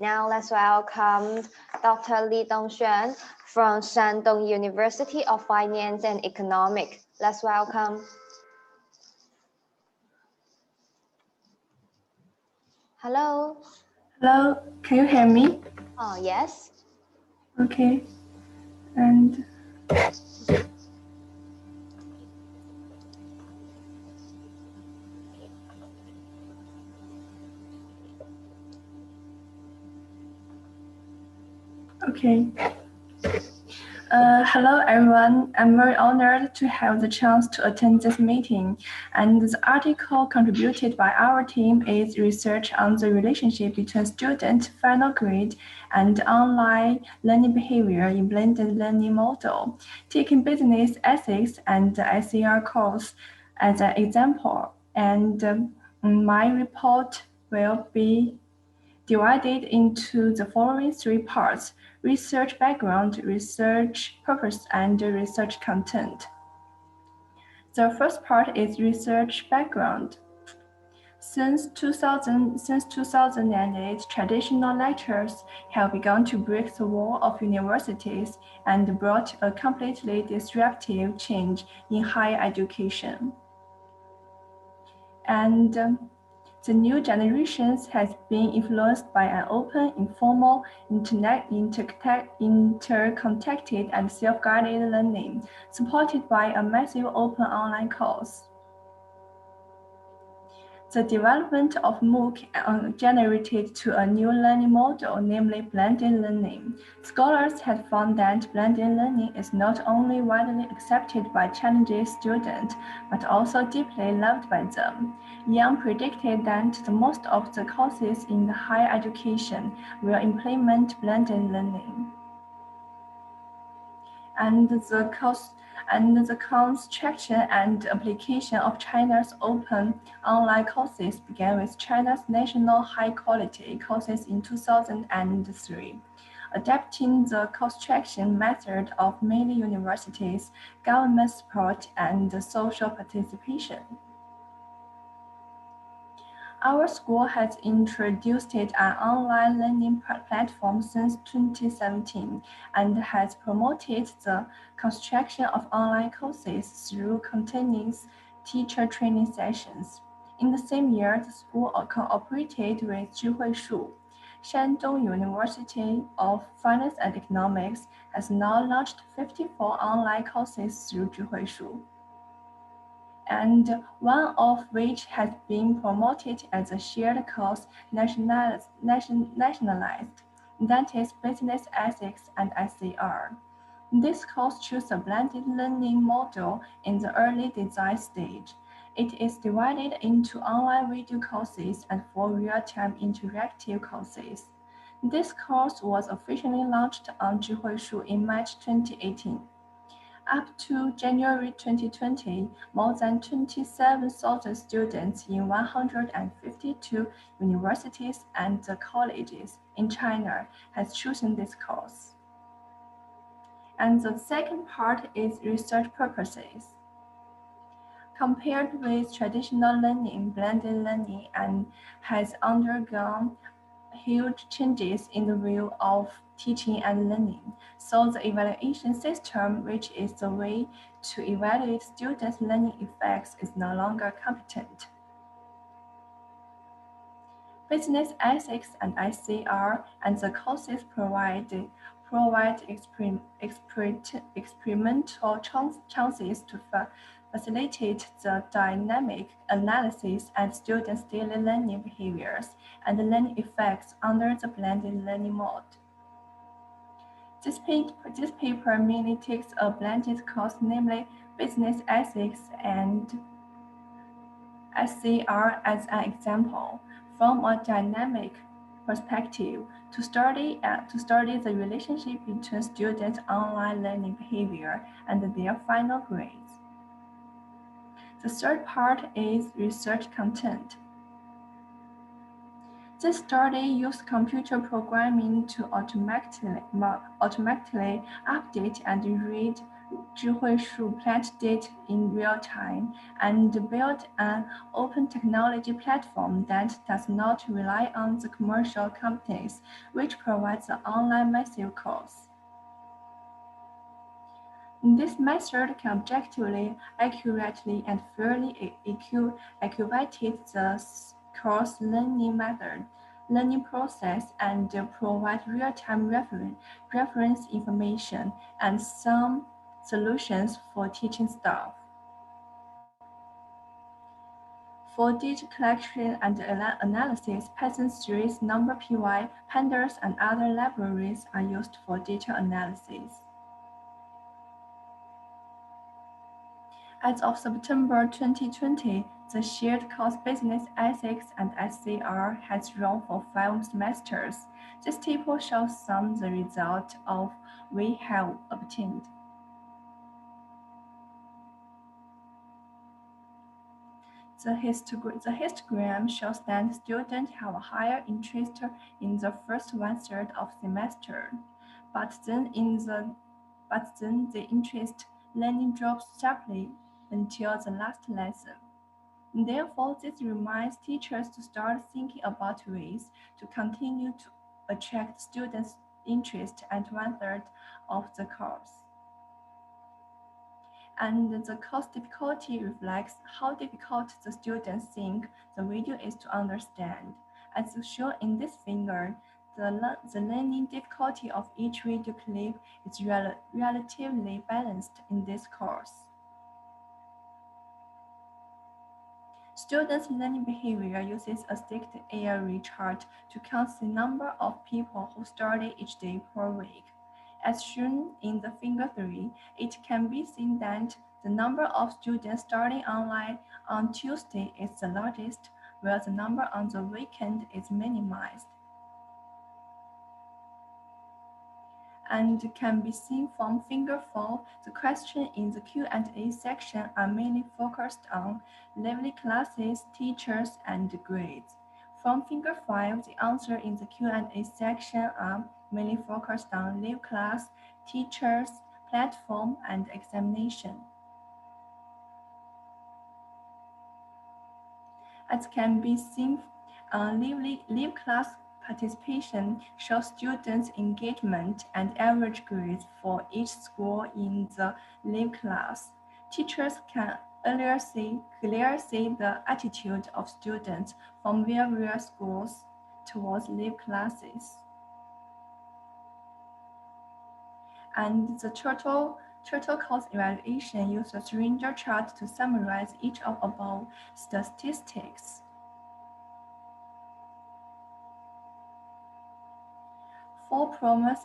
Now let's welcome Dr. Li Dongxuan from Shandong University of Finance and Economics. Let's welcome. Hello. Hello, can you hear me? Oh, yes. Okay, and okay. Hello everyone, I'm very honored to have the chance to attend this meeting, and the article contributed by our team is research on the relationship between student final grade and online learning behavior in blended learning model, taking business ethics and the ICR course as an example, and my report will be divided into the following three parts: research background, research purpose, and research content. The first part is research background. Since 2008, traditional lectures have begun to break the wall of universities and brought a completely disruptive change in higher education. And the new generations has been influenced by an open, informal, interconnected, and self-guided learning, supported by a massive open online course. The development of MOOC generated to a new learning model, namely blended learning. Scholars have found that blended learning is not only widely accepted by Chinese students, but also deeply loved by them. Yang predicted that the most of the courses in the higher education will implement blended learning. And the construction and application of China's open online courses began with China's national high-quality courses in 2003, adapting the construction method of many universities, government support, and social participation. Our school has introduced an online learning platform since 2017 and has promoted the construction of online courses through continuous teacher training sessions. In the same year, the school cooperated with Zhihuishu. Shandong University of Finance and Economics has now launched 54 online courses through Zhihuishu, and one of which has been promoted as a shared course nationalized, that is Business Ethics and ICR. This course chose a blended learning model in the early design stage. It is divided into online video courses and 4 real-time interactive courses. This course was officially launched on Zhihuishu in March 2018. Up to January 2020, more than 27,000 students in 152 universities and colleges in China has chosen this course. And the second part is research purposes. Compared with traditional learning, blended learning has undergone huge changes in the view of teaching and learning. So the evaluation system, which is the way to evaluate students' learning effects, is no longer competent. Business ethics and ICR and the courses provide experimental chances to facilitate the dynamic analysis of students' daily learning behaviors and learning effects under the blended learning mode. This paper mainly takes a blended course, namely business ethics and ICR as an example, from a dynamic perspective to study the relationship between students' online learning behavior and their final grades. The third part is research content. This study used computer programming to automatically update and read 智慧树 plant data in real time, and build an open technology platform that does not rely on the commercial companies, which provides the online massive course. This method can objectively, accurately, and fairly equate the course learning process, and provide real-time reference information and some solutions for teaching staff. For data collection and analysis, Python series, NumPy, Pandas, and other libraries are used for data analysis. As of September 2020, the shared course business ethics and SCR has run for 5 semesters. This table shows some of the results we have obtained. The histogram shows that students have a higher interest in the first one-third of semester, but then the interest learning drops sharply until the last lesson. Therefore, this reminds teachers to start thinking about ways to continue to attract students' interest at one-third of the course. And the course difficulty reflects how difficult the students think the video is to understand. As shown in this figure, the learning difficulty of each video clip is relatively balanced in this course. Students' learning behavior uses a stacked array chart to count the number of people who study each day per week. As shown in the figure 3, it can be seen that the number of students studying online on Tuesday is the largest, while the number on the weekend is minimized. And can be seen from figure 4, the questions in the Q&A section are mainly focused on lively classes, teachers, and grades. From figure 5, the answers in the Q&A section are mainly focused on live class, teachers, platform, and examination. As can be seen, live class participation shows students' engagement and average grades for each school in the live class. Teachers can clearly see the attitude of students from various schools towards live classes. And the total course evaluation uses a ranger chart to summarize each of above statistics. For process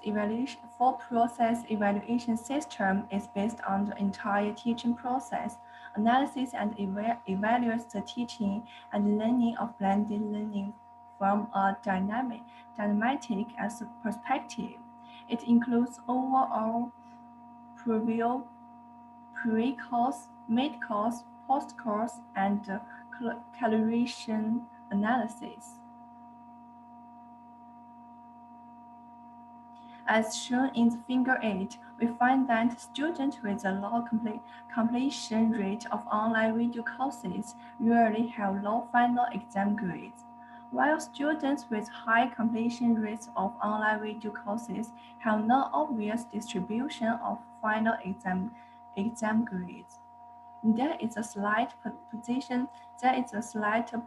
evaluation system is based on the entire teaching process, analysis and evaluates the teaching and learning of blended learning from a dynamic perspective. It includes overall preview, pre-course, mid-course, post-course, and calibration analysis. As shown in figure 8, we find that students with a low completion rate of online video courses usually have low final exam grades, while students with high completion rates of online video courses have no obvious distribution of final exam grades. There is a slight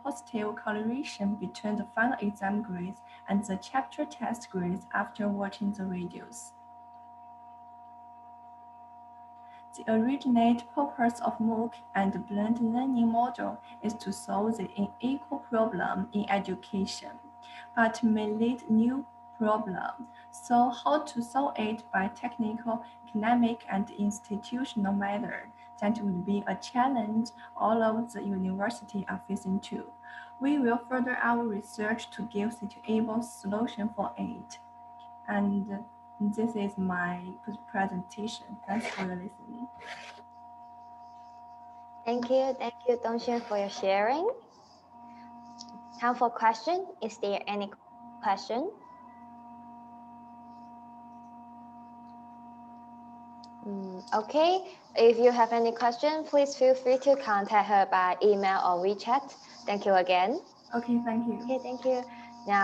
positive correlation between the final exam grades and the chapter test grades after watching the videos. The originate purpose of MOOC and blended learning model is to solve the unequal problem in education, but may lead new problem. So how to solve it by technical, academic, and institutional method? That would be a challenge all of the university are facing too. We will further our research to give suitable solution for it. And this is my presentation. Thanks for listening. Thank you, Dongxuan, for your sharing. Time for question. Is there any question? Okay, if you have any question, please feel free to contact her by email or WeChat. Thank you again. Okay, thank you. Okay, thank you.